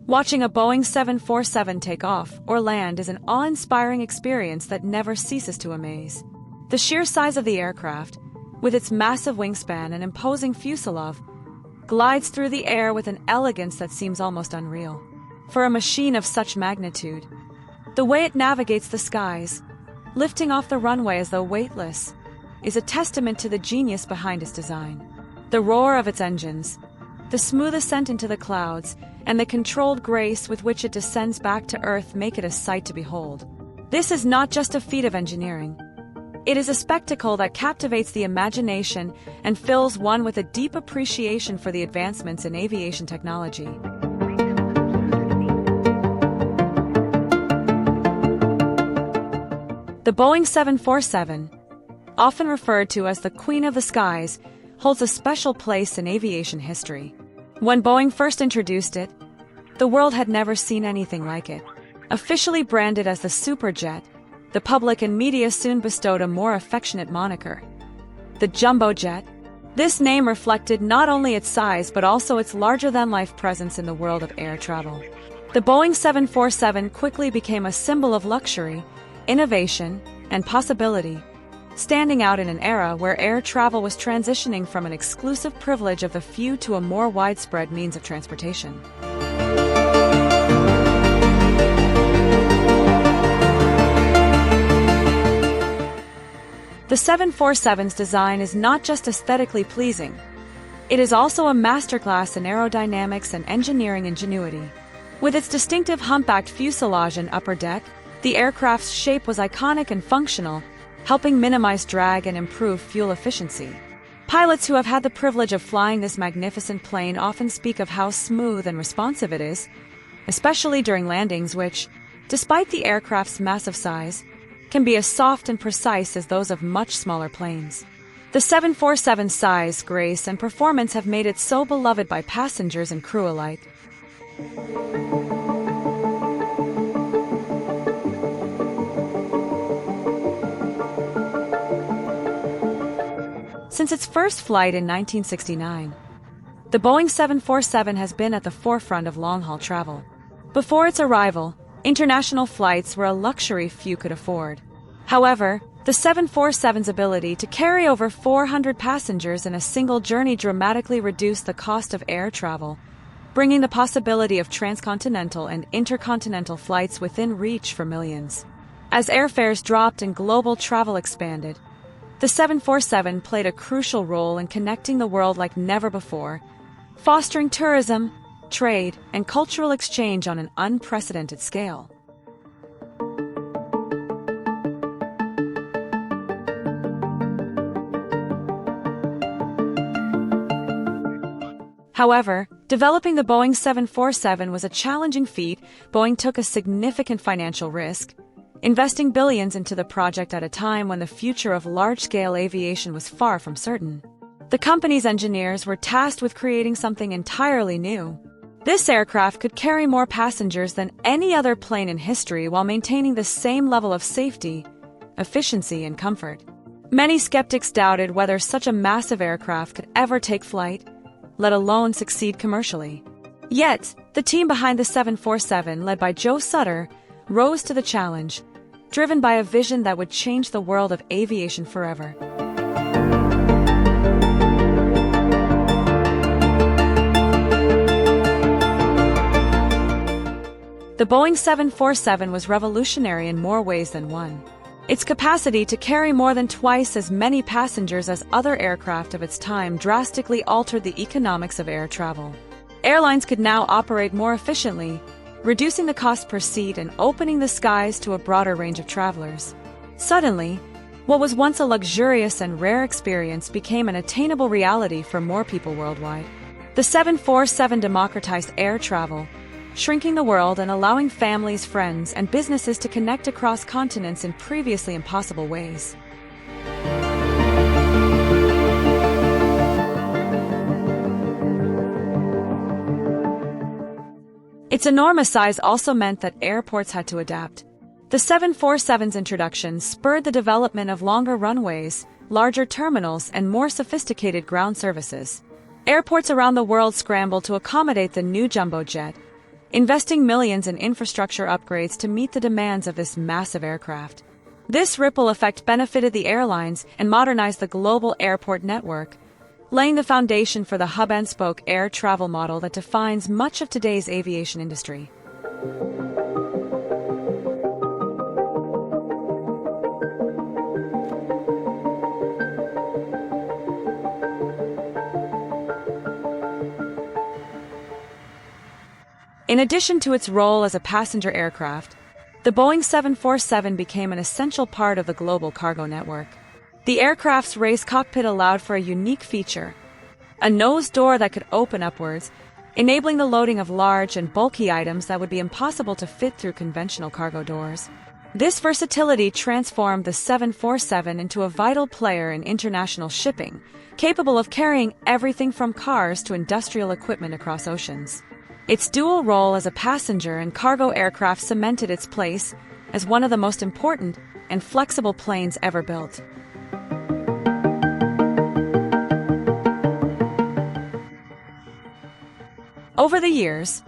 Watching a Boeing 747 take off or land is an awe-inspiring experience that never ceases to amaze. The sheer size of the aircraft, with its massive wingspan and imposing fuselage, glides through the air with an elegance that seems almost unreal. For a machine of such magnitude, the way it navigates the skies, lifting off the runway as though weightless, is a testament to the genius behind its design. The roar of its engines, the smooth ascent into the clouds, and the controlled grace with which it descends back to Earth make it a sight to behold. This is not just a feat of engineering. It is a spectacle that captivates the imagination and fills one with a deep appreciation for the advancements in aviation technology. The Boeing 747, often referred to as the Queen of the Skies, holds a special place in aviation history. When Boeing first introduced it, the world had never seen anything like it. Officially branded as the Superjet, the public and media soon bestowed a more affectionate moniker, the Jumbo Jet. This name reflected not only its size but also its larger-than-life presence in the world of air travel. The Boeing 747 quickly became a symbol of luxury, innovation, and possibility, standing out in an era where air travel was transitioning from an exclusive privilege of the few to a more widespread means of transportation. The 747's design is not just aesthetically pleasing, it is also a masterclass in aerodynamics and engineering ingenuity. With its distinctive humpbacked fuselage and upper deck, the aircraft's shape was iconic and functional, helping minimize drag and improve fuel efficiency. Pilots who have had the privilege of flying this magnificent plane often speak of how smooth and responsive it is, especially during landings which, despite the aircraft's massive size, can be as soft and precise as those of much smaller planes. The 747's size, grace, and performance have made it so beloved by passengers and crew alike. Since its first flight in 1969, the Boeing 747 has been at the forefront of long-haul travel. Before its arrival, international flights were a luxury few could afford. However, the 747's ability to carry over 400 passengers in a single journey dramatically reduced the cost of air travel, bringing the possibility of transcontinental and intercontinental flights within reach for millions. As airfares dropped and global travel expanded, the 747 played a crucial role in connecting the world like never before, fostering tourism, trade, and cultural exchange on an unprecedented scale. However, developing the Boeing 747 was a challenging feat. Boeing took a significant financial risk, investing billions into the project at a time when the future of large-scale aviation was far from certain. The company's engineers were tasked with creating something entirely new. This aircraft could carry more passengers than any other plane in history while maintaining the same level of safety, efficiency, and comfort. Many skeptics doubted whether such a massive aircraft could ever take flight, let alone succeed commercially. Yet, the team behind the 747, led by Joe Sutter, rose to the challenge, driven by a vision that would change the world of aviation forever. The Boeing 747 was revolutionary in more ways than one. Its capacity to carry more than twice as many passengers as other aircraft of its time drastically altered the economics of air travel. Airlines could now operate more efficiently, reducing the cost per seat and opening the skies to a broader range of travelers. Suddenly, what was once a luxurious and rare experience became an attainable reality for more people worldwide. The 747 democratized air travel, shrinking the world and allowing families, friends, and businesses to connect across continents in previously impossible ways. Its enormous size also meant that airports had to adapt. The 747's introduction spurred the development of longer runways, larger terminals, and more sophisticated ground services. Airports around the world scrambled to accommodate the new jumbo jet, investing millions in infrastructure upgrades to meet the demands of this massive aircraft. This ripple effect benefited the airlines and modernized the global airport network, laying the foundation for the hub-and-spoke air travel model that defines much of today's aviation industry. In addition to its role as a passenger aircraft, the Boeing 747 became an essential part of the global cargo network. The aircraft's raised cockpit allowed for a unique feature, a nose door that could open upwards, enabling the loading of large and bulky items that would be impossible to fit through conventional cargo doors. This versatility transformed the 747 into a vital player in international shipping, capable of carrying everything from cars to industrial equipment across oceans. Its dual role as a passenger and cargo aircraft cemented its place as one of the most important and flexible planes ever built. Over the years,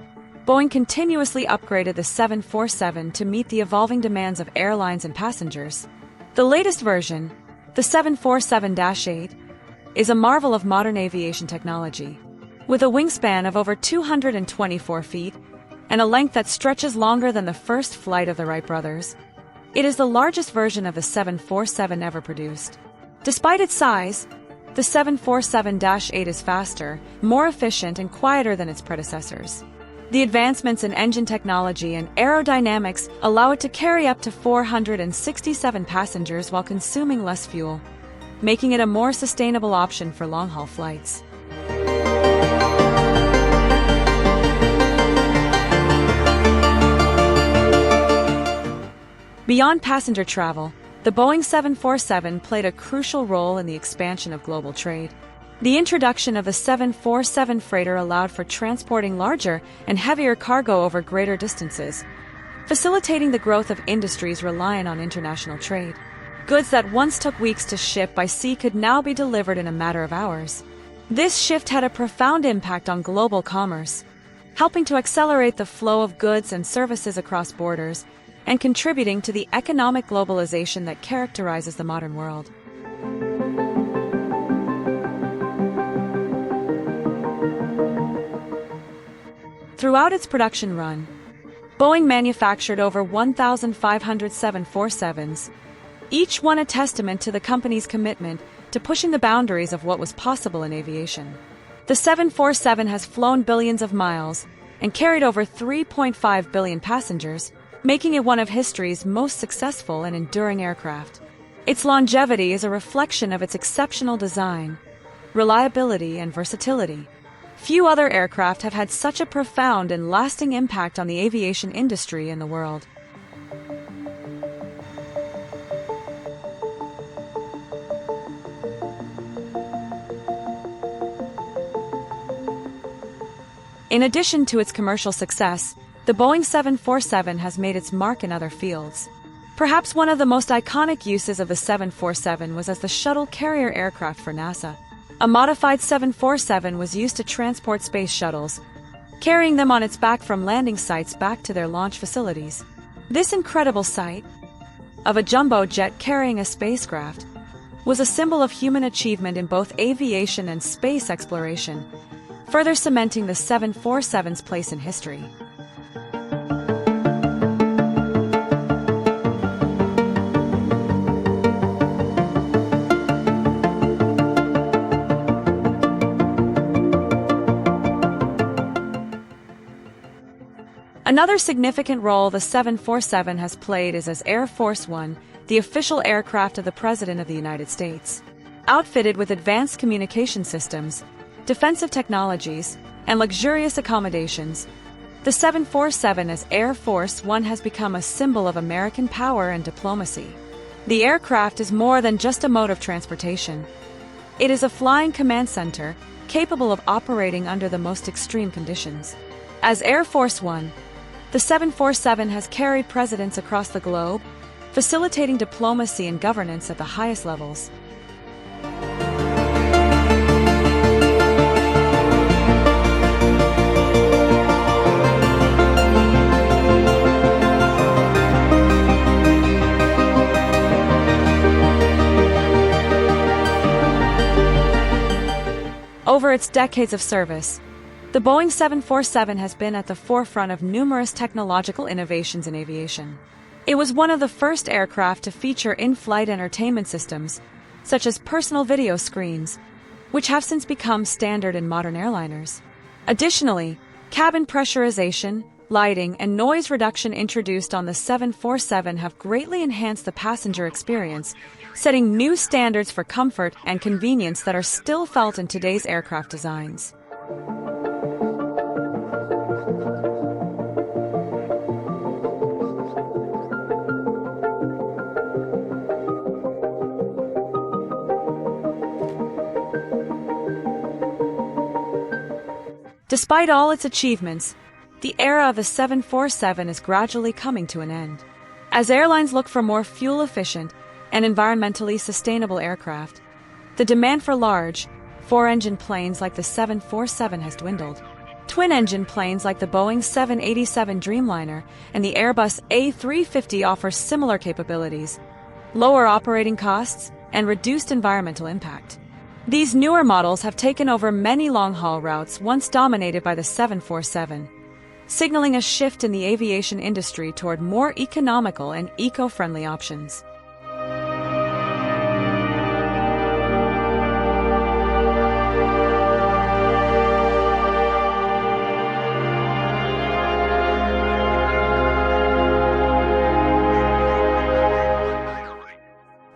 Boeing continuously upgraded the 747 to meet the evolving demands of airlines and passengers. The latest version, the 747-8, is a marvel of modern aviation technology. With a wingspan of over 224 feet and a length that stretches longer than the first flight of the Wright brothers, it is the largest version of the 747 ever produced. Despite its size, the 747-8 is faster, more efficient, and quieter than its predecessors. The advancements in engine technology and aerodynamics allow it to carry up to 467 passengers while consuming less fuel, making it a more sustainable option for long-haul flights. Beyond passenger travel, the Boeing 747 played a crucial role in the expansion of global trade. The introduction of the 747 freighter allowed for transporting larger and heavier cargo over greater distances, facilitating the growth of industries reliant on international trade. Goods that once took weeks to ship by sea could now be delivered in a matter of hours. This shift had a profound impact on global commerce, helping to accelerate the flow of goods and services across borders and contributing to the economic globalization that characterizes the modern world. Throughout its production run, Boeing manufactured over 1,500 747s, each one a testament to the company's commitment to pushing the boundaries of what was possible in aviation. The 747 has flown billions of miles and carried over 3.5 billion passengers, making it one of history's most successful and enduring aircraft. Its longevity is a reflection of its exceptional design, reliability, and versatility. Few other aircraft have had such a profound and lasting impact on the aviation industry in the world. In addition to its commercial success, the Boeing 747 has made its mark in other fields. Perhaps one of the most iconic uses of the 747 was as the shuttle carrier aircraft for NASA. A modified 747 was used to transport space shuttles, carrying them on its back from landing sites back to their launch facilities. This incredible sight, of a jumbo jet carrying a spacecraft, was a symbol of human achievement in both aviation and space exploration, further cementing the 747's place in history. Another significant role the 747 has played is as Air Force One, the official aircraft of the President of the United States. Outfitted with advanced communication systems, defensive technologies, and luxurious accommodations, the 747 as Air Force One has become a symbol of American power and diplomacy. The aircraft is more than just a mode of transportation. It is a flying command center capable of operating under the most extreme conditions. As Air Force One, the 747 has carried presidents across the globe, facilitating diplomacy and governance at the highest levels. Over its decades of service, the Boeing 747 has been at the forefront of numerous technological innovations in aviation. It was one of the first aircraft to feature in-flight entertainment systems, such as personal video screens, which have since become standard in modern airliners. Additionally, cabin pressurization, lighting, and noise reduction introduced on the 747 have greatly enhanced the passenger experience, setting new standards for comfort and convenience that are still felt in today's aircraft designs. Despite all its achievements, the era of the 747 is gradually coming to an end. As airlines look for more fuel-efficient and environmentally sustainable aircraft, the demand for large, four-engine planes like the 747 has dwindled. Twin-engine planes like the Boeing 787 Dreamliner and the Airbus A350 offer similar capabilities, lower operating costs, and reduced environmental impact. These newer models have taken over many long-haul routes once dominated by the 747, signaling a shift in the aviation industry toward more economical and eco-friendly options.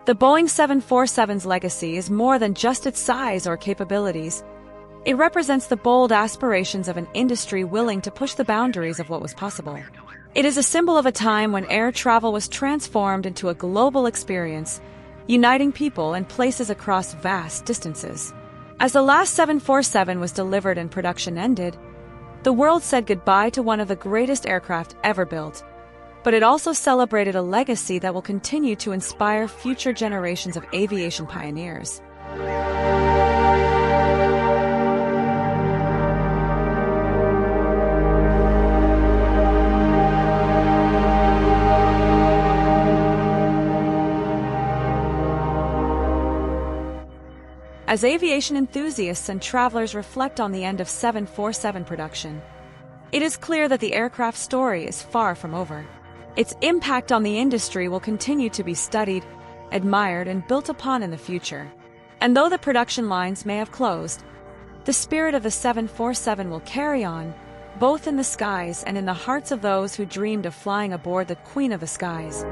The Boeing 747's legacy is more than just its size or capabilities. It represents the bold aspirations of an industry willing to push the boundaries of what was possible. It is a symbol of a time when air travel was transformed into a global experience, uniting people and places across vast distances. As the last 747 was delivered and production ended, the world said goodbye to one of the greatest aircraft ever built. But it also celebrated a legacy that will continue to inspire future generations of aviation pioneers. As aviation enthusiasts and travelers reflect on the end of 747 production, it is clear that the aircraft story is far from over. Its impact on the industry will continue to be studied, admired, and built upon in the future. And though the production lines may have closed, the spirit of the 747 will carry on, both in the skies and in the hearts of those who dreamed of flying aboard the Queen of the Skies.